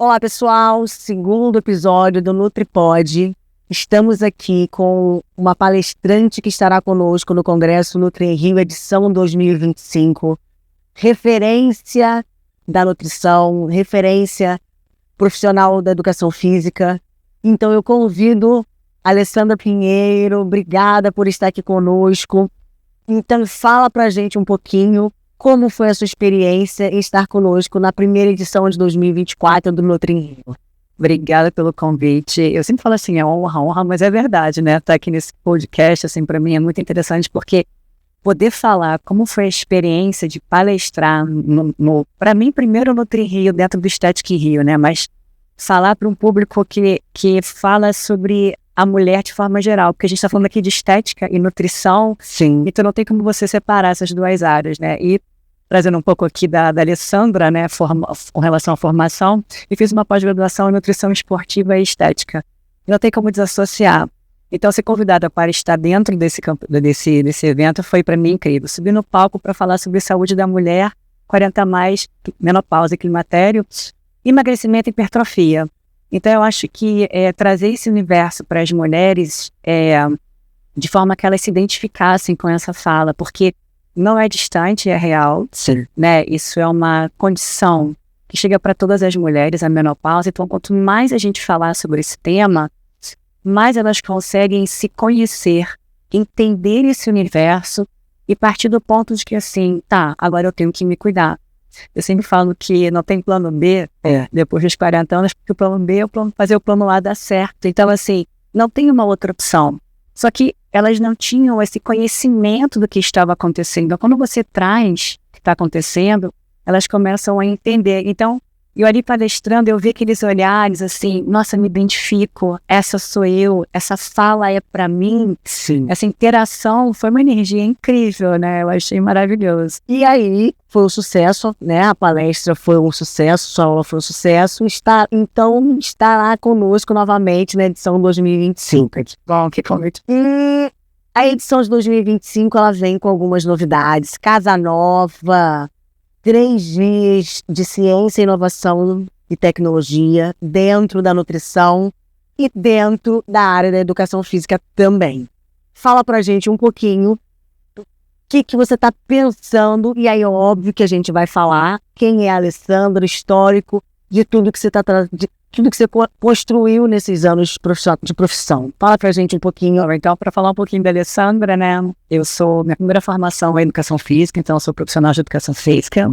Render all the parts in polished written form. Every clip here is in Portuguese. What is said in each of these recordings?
Olá, pessoal! Segundo episódio do NutriPod. Estamos aqui com uma palestrante que estará conosco no Congresso Nutri Rio, edição 2025. Referência da nutrição, referência profissional da educação física. Então eu convido a Alessandra Pinheiro, obrigada por estar aqui conosco. Então fala pra gente um pouquinho como foi a sua experiência em estar conosco na primeira edição de 2024 do Nutri Rio. Obrigada pelo convite. Eu sempre falo assim, é honra, mas é verdade, né? Estar aqui nesse podcast, assim, para mim é muito interessante, porque poder falar como foi a experiência de palestrar para mim, primeiro no Nutri Rio, dentro do Estética Rio, né? Mas falar para um público que fala sobre a mulher de forma geral, porque a gente está falando aqui de estética e nutrição. Sim. Então não tem como você separar essas duas áreas, né? E trazendo um pouco aqui da Alessandra, né, com relação à formação, e fiz uma pós-graduação em nutrição esportiva e estética. Não tem como desassociar. Então, ser convidada para estar dentro desse evento foi para mim incrível. Subir no palco para falar sobre saúde da mulher, 40+, menopausa e climatério, emagrecimento e hipertrofia. Então, eu acho que trazer esse universo para as mulheres de forma que elas se identificassem com essa fala, porque não é distante, é real. Sim. Né? Isso é uma condição que chega para todas as mulheres, a menopausa. Então, quanto mais a gente falar sobre esse tema, mais elas conseguem se conhecer, entender esse universo e partir do ponto de que, assim, tá, agora eu tenho que me cuidar. Eu sempre falo que não tem plano B depois dos 40 anos, porque o plano B é fazer o plano A dar certo. Então, assim, não tem uma outra opção. Só que elas não tinham esse conhecimento do que estava acontecendo. Então, quando você traz o que está acontecendo, elas começam a entender. Então, eu ali palestrando, eu vi aqueles olhares assim, nossa, me identifico, essa sou eu, essa fala é para mim. Sim. Essa interação foi uma energia incrível, né? Eu achei maravilhoso. E aí, foi um sucesso, né? A palestra foi um sucesso, sua aula foi um sucesso. Então, estará conosco novamente na edição 2025. Bom, que convite. E a edição de 2025, ela vem com algumas novidades. Casa nova, 3 dias de ciência, inovação e tecnologia dentro da nutrição e dentro da área da educação física também. Fala pra gente um pouquinho o que você está pensando, e aí é óbvio que a gente vai falar quem é a Alessandra, histórico de tudo que você tudo que você construiu nesses anos de profissão. Fala pra gente um pouquinho. Então, para falar um pouquinho da Alessandra, né? Minha primeira formação é educação física, então eu sou profissional de educação física.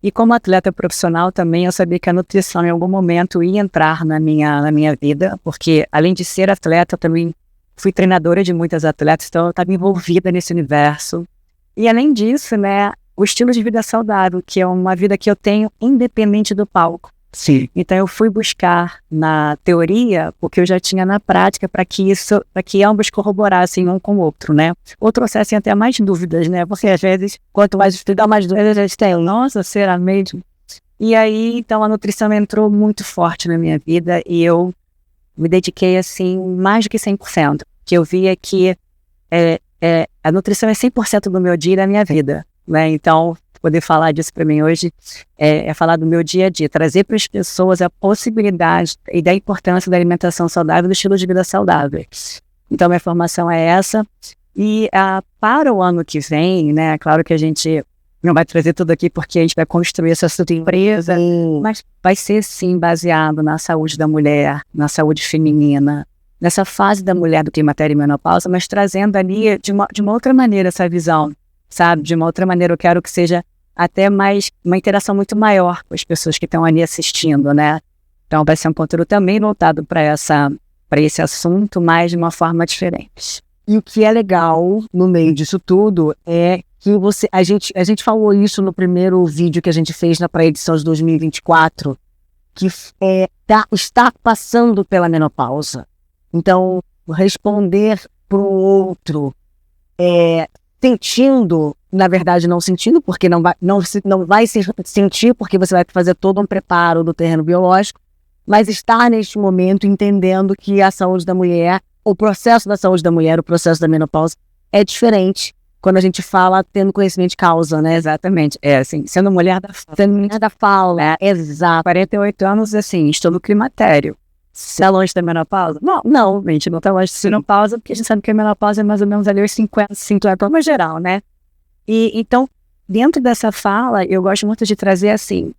E como atleta profissional também, eu sabia que a nutrição em algum momento ia entrar na minha vida, porque além de ser atleta, eu também fui treinadora de muitas atletas, então eu estava envolvida nesse universo. E além disso, né, o estilo de vida saudável, que é uma vida que eu tenho independente do palco. Sim. Então eu fui buscar na teoria o que eu já tinha na prática para que ambos corroborassem um com o outro, né? Ou trouxessem até mais dúvidas, né? Porque às vezes, quanto mais estudar, mais dúvidas a gente tem. Nossa, será mesmo? E aí, então a nutrição entrou muito forte na minha vida e eu me dediquei, assim, mais do que 100%. Que eu via que a nutrição é 100% do meu dia e da minha vida, né? Então, poder falar disso para mim hoje é falar do meu dia a dia, trazer para as pessoas a possibilidade e da importância da alimentação saudável, do estilo de vida saudável. Então, minha formação é essa. E para o ano que vem, né, claro que a gente não vai trazer tudo aqui porque a gente vai construir essa empresa, mas vai ser, sim, baseado na saúde da mulher, na saúde feminina, nessa fase da mulher do climatério e menopausa, mas trazendo ali de uma outra maneira essa visão, sabe? De uma outra maneira, eu quero que seja até mais, uma interação muito maior com as pessoas que estão ali assistindo, né? Então vai ser um conteúdo também voltado para esse assunto, mas de uma forma diferente. E o que é legal no meio disso tudo é que a gente falou isso no primeiro vídeo que a gente fez na pré-edição de 2024, que está passando pela menopausa. Então, responder para o outro sentindo, na verdade não sentindo, porque não vai se sentir, porque você vai fazer todo um preparo do terreno biológico, mas estar neste momento entendendo que a saúde da mulher, o processo da saúde da mulher, o processo da menopausa é diferente quando a gente fala tendo conhecimento de causa, né? Exatamente. Assim, sendo mulher da fala. Sendo mulher da fala, exato. 48 anos, assim, estou no climatério. Está longe da menopausa? Não, a gente não está longe da menopausa, porque a gente sabe que a menopausa é mais ou menos ali os 50 para uma geral, né? E então, dentro dessa fala, eu gosto muito de trazer assim,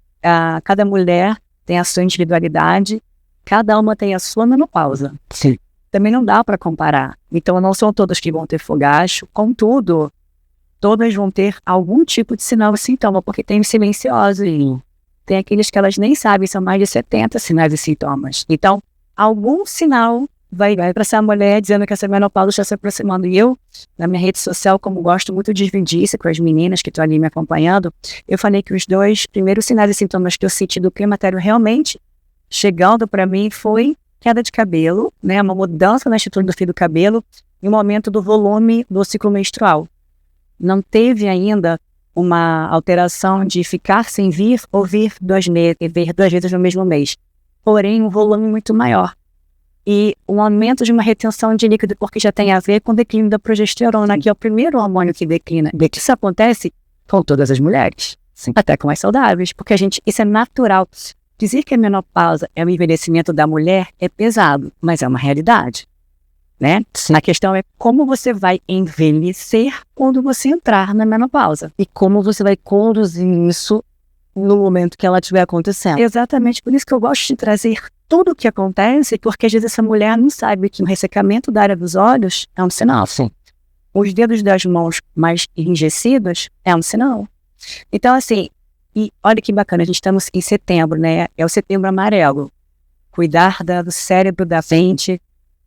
cada mulher tem a sua individualidade, cada uma tem a sua menopausa. Sim. Também não dá para comparar. Então, não são todas que vão ter fogacho, contudo, todas vão ter algum tipo de sinal e sintoma, porque tem os silenciosos. Tem aqueles que elas nem sabem, são mais de 70 sinais e sintomas. Então, algum sinal vai para essa mulher dizendo que essa menopausa está se aproximando. E eu, na minha rede social, como gosto muito de dividir isso com as meninas que estão ali me acompanhando, eu falei que os 2 primeiros sinais e sintomas que eu senti do climatério realmente chegando para mim foi queda de cabelo, né, uma mudança na estrutura do fio do cabelo e um aumento do volume do ciclo menstrual. Não teve ainda uma alteração de ficar sem vir ou vir 2 meses, vir 2 vezes no mesmo mês. Porém, um volume muito maior. E um aumento de uma retenção de líquido, porque já tem a ver com o declínio da progesterona, que é o primeiro hormônio que declina. Isso acontece com todas as mulheres, até com as saudáveis, porque isso é natural. Dizer que a menopausa é o envelhecimento da mulher é pesado, mas é uma realidade. Né? A questão é como você vai envelhecer quando você entrar na menopausa. E como você vai conduzir isso no momento que ela estiver acontecendo. Exatamente, por isso que eu gosto de trazer tudo o que acontece, porque às vezes essa mulher não sabe que o ressecamento da área dos olhos é um sinal. Sim. Os dedos das mãos mais enrijecidos é um sinal. Então, assim, e olha que bacana, a gente estamos em setembro, né? É o setembro amarelo. Cuidar do cérebro, da mente.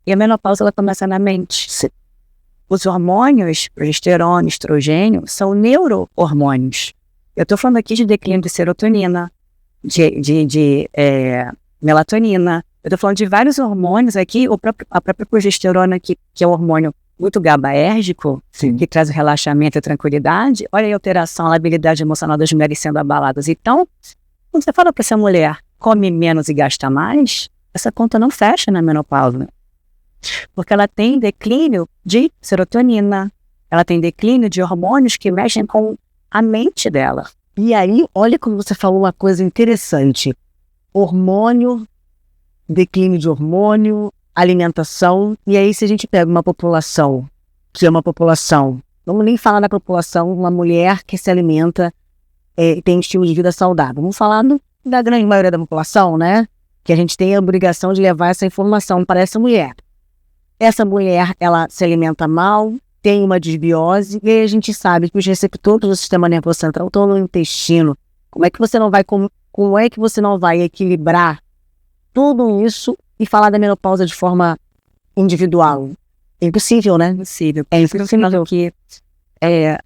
E a menopausa, ela começa na mente. Sim. Os hormônios, progesterona, estrogênio, são neurohormônios. Eu estou falando aqui de declínio de serotonina, de melatonina. Eu estou falando de vários hormônios aqui. A própria progesterona, que é um hormônio muito GABAérgico, que traz o relaxamento e a tranquilidade. Olha a alteração, a labilidade emocional das mulheres sendo abaladas. Então, quando você fala para essa mulher, come menos e gasta mais, essa conta não fecha na menopausa. Porque ela tem declínio de serotonina, ela tem declínio de hormônios que mexem com a mente dela. E aí, olha como você falou uma coisa interessante. Hormônio, declínio de hormônio, alimentação. E aí, se a gente pega uma população, que é uma população, vamos nem falar da população, uma mulher que se alimenta e tem um estilo de vida saudável. Vamos falar da grande maioria da população, né? Que a gente tem a obrigação de levar essa informação para essa mulher. Essa mulher, ela se alimenta mal, tem uma desbiose, e aí a gente sabe que os receptores do sistema nervoso central estão no intestino. Como é que você não vai equilibrar tudo isso e falar da menopausa de forma individual? É impossível, né? É impossível que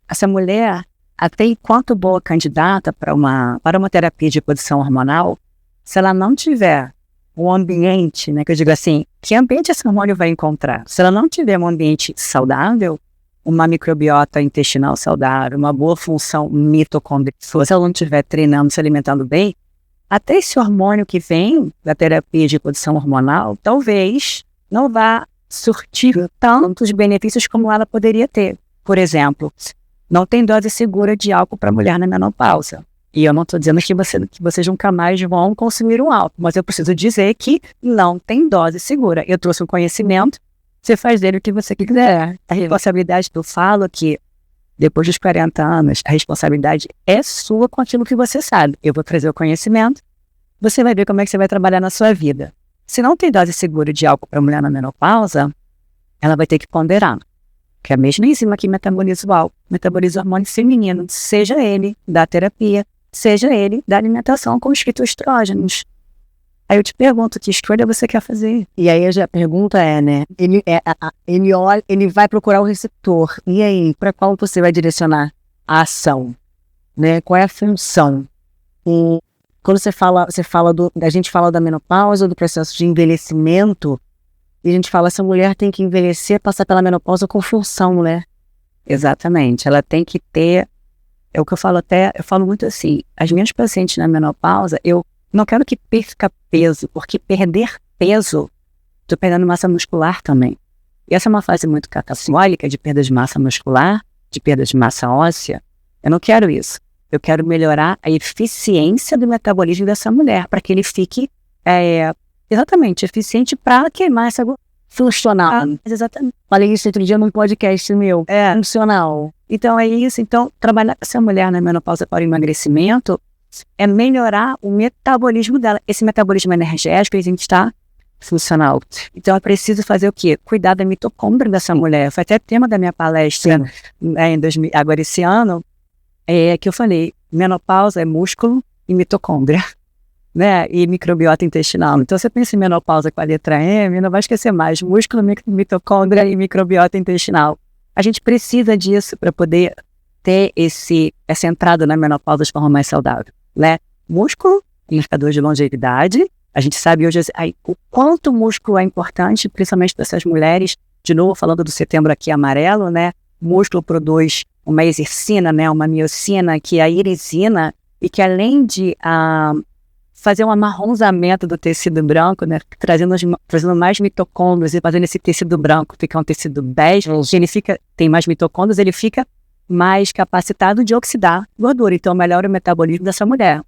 essa mulher, até enquanto boa candidata para uma terapia de reposição hormonal, se ela não tiver um ambiente, né, que eu digo assim, que ambiente esse hormônio vai encontrar? Se ela não tiver um ambiente saudável, uma microbiota intestinal saudável, uma boa função mitocondrial, se ela não estiver treinando, se alimentando bem, até esse hormônio que vem da terapia de reposição hormonal, talvez não vá surtir tantos benefícios como ela poderia ter. Por exemplo, não tem dose segura de álcool para mulher na menopausa. E eu não estou dizendo que vocês nunca mais vão consumir um álcool, mas eu preciso dizer que não tem dose segura. Eu trouxe um conhecimento, você faz dele o que você quiser. A responsabilidade, eu falo que depois dos 40 anos, a responsabilidade é sua com aquilo que você sabe. Eu vou trazer o conhecimento, você vai ver como é que você vai trabalhar na sua vida. Se não tem dose segura de álcool para mulher na menopausa, ela vai ter que ponderar. Que é a mesma enzima que metaboliza o álcool, metaboliza o hormônio feminino, seja ele da terapia, seja ele da alimentação com os fitoestrógenos. Aí eu te pergunto, que escolha você quer fazer? E aí a pergunta é, né? Ele vai procurar o receptor. E aí, para qual você vai direcionar a ação? Né? Qual é a função? E quando a gente fala da menopausa, do processo de envelhecimento, e a gente fala, essa mulher tem que envelhecer, passar pela menopausa com função, né? Exatamente. Ela tem que ter... É o que eu falo muito assim, as minhas pacientes na menopausa, eu não quero que perca peso, porque perder peso, estou perdendo massa muscular também. E essa é uma fase muito catabólica de perda de massa muscular, de perda de massa óssea, eu não quero isso. Eu quero melhorar a eficiência do metabolismo dessa mulher, para que ele fique exatamente eficiente para queimar essa Funcional. exatamente. Falei isso outro dia num podcast meu. Funcional. Então é isso. Então, trabalhar com essa mulher na menopausa para o emagrecimento é melhorar o metabolismo dela. Esse metabolismo energético, a gente está funcional. Então, é preciso fazer o quê? Cuidar da mitocôndria dessa mulher. Foi até tema da minha palestra agora esse ano, que eu falei, menopausa é músculo e mitocôndria, né? E microbiota intestinal. Então, você pensa em menopausa com a letra M, não vai esquecer mais músculo, mitocôndria e microbiota intestinal. A gente precisa disso para poder ter essa entrada na menopausa de forma mais saudável, né? Músculo, marcador de longevidade. A gente sabe hoje o quanto o músculo é importante, principalmente para essas mulheres. De novo, falando do setembro aqui amarelo, né? O músculo produz uma exercina, né? Uma miocina, que é a irisina, e que além de fazer um amarronzamento do tecido branco, né? Trazendo mais mitocôndrias e fazendo esse tecido branco ficar um tecido bege, tem mais mitocôndrias, ele fica mais capacitado de oxidar gordura. Então, melhora o metabolismo dessa mulher.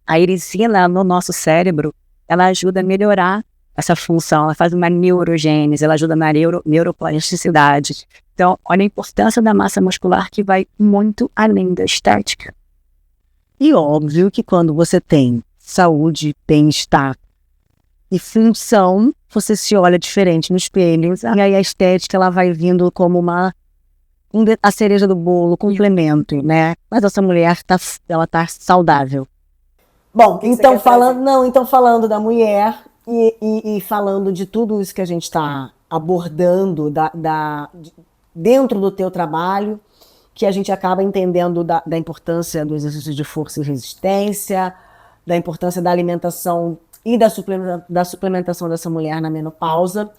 A irisina no nosso cérebro, ela ajuda a melhorar essa função, ela faz uma neurogênese, ela ajuda na neuroplasticidade. Então, olha a importância da massa muscular que vai muito além da estética. E óbvio que quando você tem saúde, bem-estar e função, você se olha diferente no espelho. E aí a estética ela vai vindo como a cereja do bolo, complemento, né? Mas essa mulher ela tá saudável. Bom, então falando da mulher e falando de tudo isso que a gente está abordando dentro do teu trabalho, que a gente acaba entendendo da importância do exercício de força e resistência, da importância da alimentação e da suplementação dessa mulher na menopausa,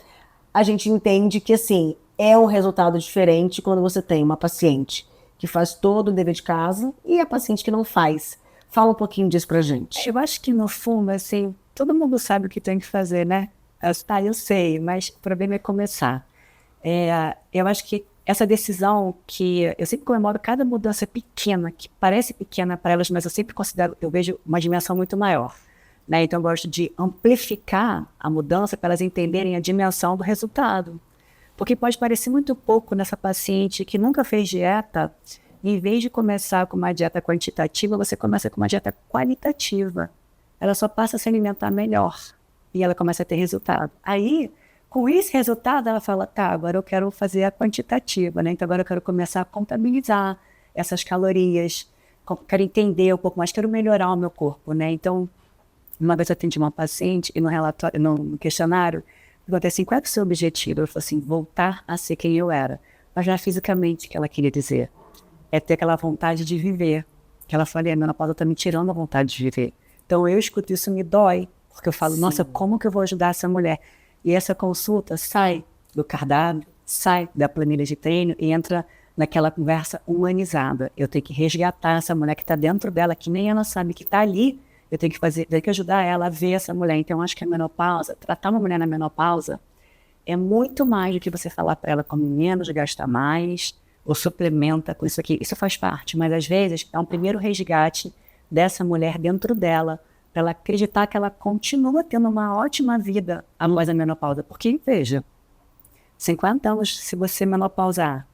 a gente entende que, assim, é um resultado diferente quando você tem uma paciente que faz todo o dever de casa e a paciente que não faz. Fala um pouquinho disso pra gente. Eu acho que, no fundo, assim, todo mundo sabe o que tem que fazer, né? Eu sei, mas o problema é começar. Eu acho que essa decisão que eu sempre comemoro cada mudança pequena, que parece pequena para elas, mas eu vejo uma dimensão muito maior, né? Então eu gosto de amplificar a mudança para elas entenderem a dimensão do resultado. Porque pode parecer muito pouco nessa paciente que nunca fez dieta, em vez de começar com uma dieta quantitativa, você começa com uma dieta qualitativa. Ela só passa a se alimentar melhor e ela começa a ter resultado. Aí, com esse resultado, ela fala, tá, agora eu quero fazer a quantitativa, né? Então agora eu quero começar a contabilizar essas calorias, quero entender um pouco mais, quero melhorar o meu corpo, né? Então, uma vez eu atendi uma paciente e no relatório, no questionário, perguntei assim, qual é o seu objetivo? Ela falou assim, voltar a ser quem eu era. Mas não é fisicamente que ela queria dizer. É ter aquela vontade de viver. Que ela falou, a menopausa está me tirando a vontade de viver. Então eu escuto isso, me dói. Porque eu falo, nossa, como que eu vou ajudar essa mulher? E essa consulta sai do cardápio, sai da planilha de treino e entra naquela conversa humanizada. Eu tenho que resgatar essa mulher que está dentro dela, que nem ela sabe que está ali. Eu tenho que ajudar ela a ver essa mulher. Então, eu acho que a menopausa, tratar uma mulher na menopausa, é muito mais do que você falar para ela come menos, gasta mais, ou suplementa com isso aqui. Isso faz parte, mas às vezes é um primeiro resgate dessa mulher dentro dela, para ela acreditar que ela continua tendo uma ótima vida após a menopausa. Porque, veja, 50 anos, se você menopausar,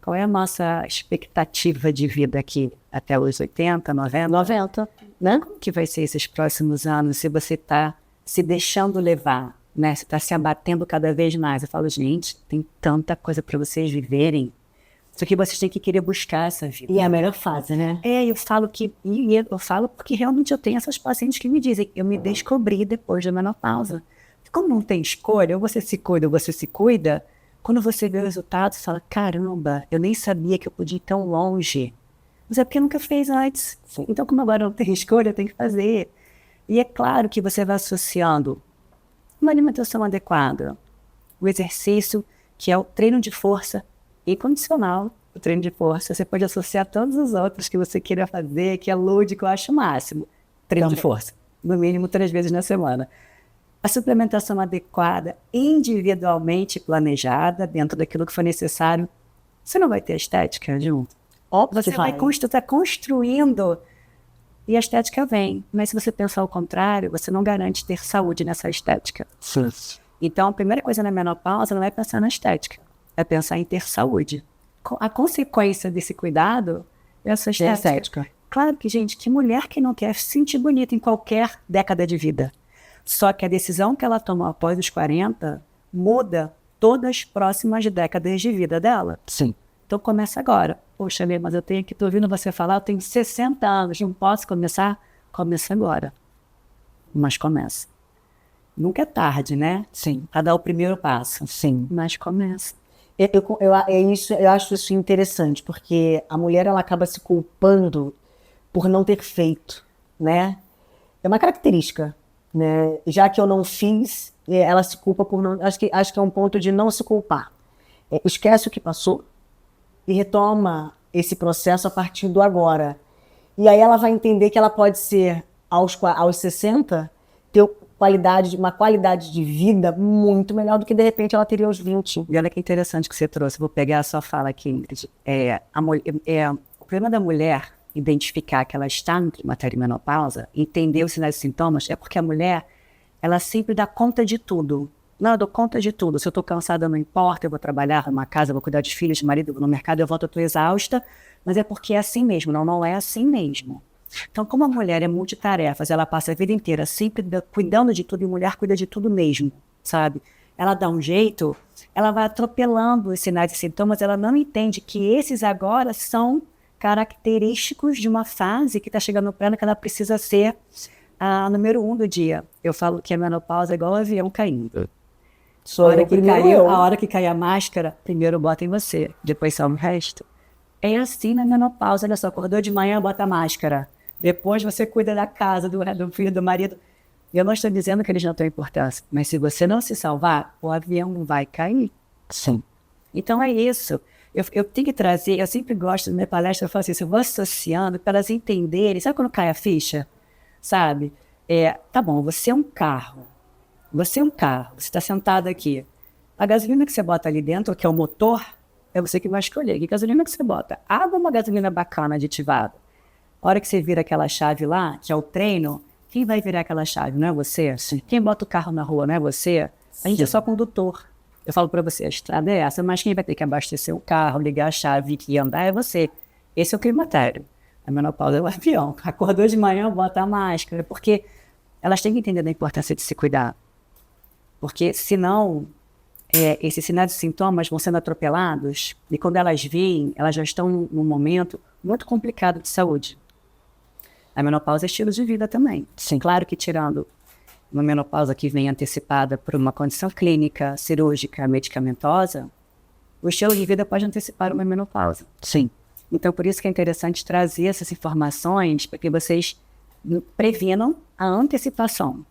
qual é a nossa expectativa de vida aqui? Até os 80, 90? 90, né? Como que vai ser esses próximos anos se você está se deixando levar, né? Você está se abatendo cada vez mais. Eu falo, gente, tem tanta coisa para vocês viverem. Só que vocês têm que querer buscar essa vida. E é a melhor fase, né? Eu falo eu falo porque realmente eu tenho essas pacientes que me dizem, eu me descobri depois da menopausa. Como não tem escolha, ou você se cuida ou você se cuida, quando você vê o resultado, você fala, caramba, eu nem sabia que eu podia ir tão longe. Mas é porque nunca fez antes. Sim. Então, como agora não tem escolha, eu tenho que fazer. E é claro que você vai associando uma alimentação adequada, o exercício, que é o treino de força incondicional, o treino de força. Você pode associar todos os outros que você queira fazer, que é lúdico, eu acho o máximo. Treino de força, no mínimo 3 vezes na semana. A suplementação adequada, individualmente planejada, dentro daquilo que for necessário você não vai ter estética junto. Óbvio Você que vai tá construindo e a estética vem. Mas se você pensar ao contrário, você não garante ter saúde nessa estética. Sim. Então, a primeira coisa na menopausa não é pensar na estética, é pensar em ter saúde. A consequência desse cuidado é essa estética. Claro que, gente, que mulher que não quer se sentir bonita em qualquer década de vida. Só que a decisão que ela toma após os 40 muda todas as próximas décadas de vida dela. Sim. Então começa agora. Poxa, Lê, mas eu tenho que, tô ouvindo você falar, eu tenho 60 anos, não posso começar? Começa agora. Mas começa. Nunca é tarde, né? Sim. Para dar o primeiro passo. Sim. Mas começa. Eu acho isso interessante, porque a mulher ela acaba se culpando por não ter feito, né? É uma característica, né? Já que eu não fiz, ela se culpa por não... Acho que é um ponto de não se culpar. Esquece o que passou e retoma esse processo a partir do agora. E aí ela vai entender que ela pode ser, aos 60, ter uma qualidade de vida muito melhor do que, de repente, ela teria aos 20. E olha que interessante que você trouxe. Vou pegar a sua fala aqui, Ingrid. O problema da mulher identificar que ela está no climatério e menopausa, entender os sinais e sintomas, é porque a mulher, ela sempre dá conta de tudo. Não, eu dou conta de tudo. Se eu estou cansada, não importa, eu vou trabalhar numa casa, vou cuidar de filhos, de marido, vou no mercado, eu volto, eu estou exausta, mas é porque é assim mesmo. Não é assim mesmo. Então, como a mulher é multitarefas, ela passa a vida inteira sempre cuidando de tudo, e mulher cuida de tudo mesmo, sabe? Ela dá um jeito, ela vai atropelando os sinais e sintomas, ela não entende que esses agora são característicos de uma fase que está chegando para ela, que ela precisa ser a número 1 do dia. Eu falo que a menopausa é igual o avião caindo. A hora que cai a máscara, primeiro bota em você, depois só o resto. É assim na menopausa, olha só, acordou de manhã, bota a máscara. Depois você cuida da casa, do filho, do marido. Eu não estou dizendo que eles não têm importância, mas se você não se salvar, o avião não vai cair. Sim. Então é isso. Eu tenho que trazer, eu sempre gosto da minha palestra, eu falo assim, eu vou associando para elas entenderem. Sabe quando cai a ficha? Sabe? Tá bom, você é um carro. Você está sentado aqui. A gasolina que você bota ali dentro, que é o motor, é você que vai escolher. Que gasolina que você bota? Água ou uma gasolina bacana, aditivada? A hora que você vira aquela chave lá, que é o treino, quem vai virar aquela chave? Não é você? Sim. Quem bota o carro na rua, não é você? A gente é só condutor. Eu falo para você, a estrada é essa, mas quem vai ter que abastecer o carro, ligar a chave e andar é você. Esse é o climatério. A menopausa é o avião. Acordou de manhã, bota a máscara. Porque elas têm que entender a importância de se cuidar. Porque senão, esses sinais e sintomas vão sendo atropelados e quando elas veem, elas já estão num momento muito complicado de saúde. A menopausa é estilo de vida também. Sim. Claro que tirando uma menopausa que vem antecipada por uma condição clínica, cirúrgica, medicamentosa, o estilo de vida pode antecipar uma menopausa. Sim. Então, por isso que é interessante trazer essas informações para que vocês previnam a antecipação.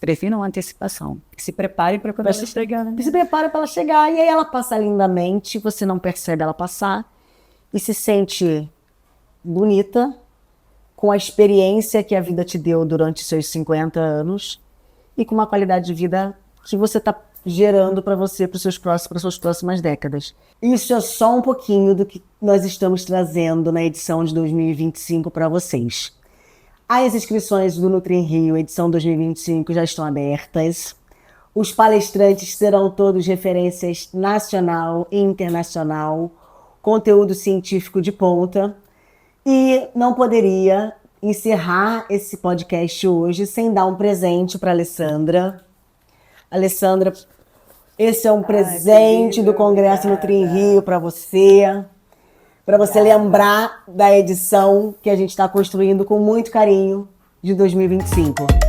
Previnam a antecipação. Se preparem para quando ela chegar. Né? Se prepara para ela chegar e aí ela passa lindamente, você não percebe ela passar e se sente bonita com a experiência que a vida te deu durante seus 50 anos e com uma qualidade de vida que você está gerando para você, para suas próximas décadas. Isso é só um pouquinho do que nós estamos trazendo na edição de 2025 para vocês. As inscrições do Nutri em Rio, edição 2025, já estão abertas. Os palestrantes serão todos referências nacional e internacional, conteúdo científico de ponta. E não poderia encerrar esse podcast hoje sem dar um presente para a Alessandra. Alessandra, esse é um presente do Congresso Nutri em Rio para você lembrar da edição que a gente está construindo com muito carinho de 2025.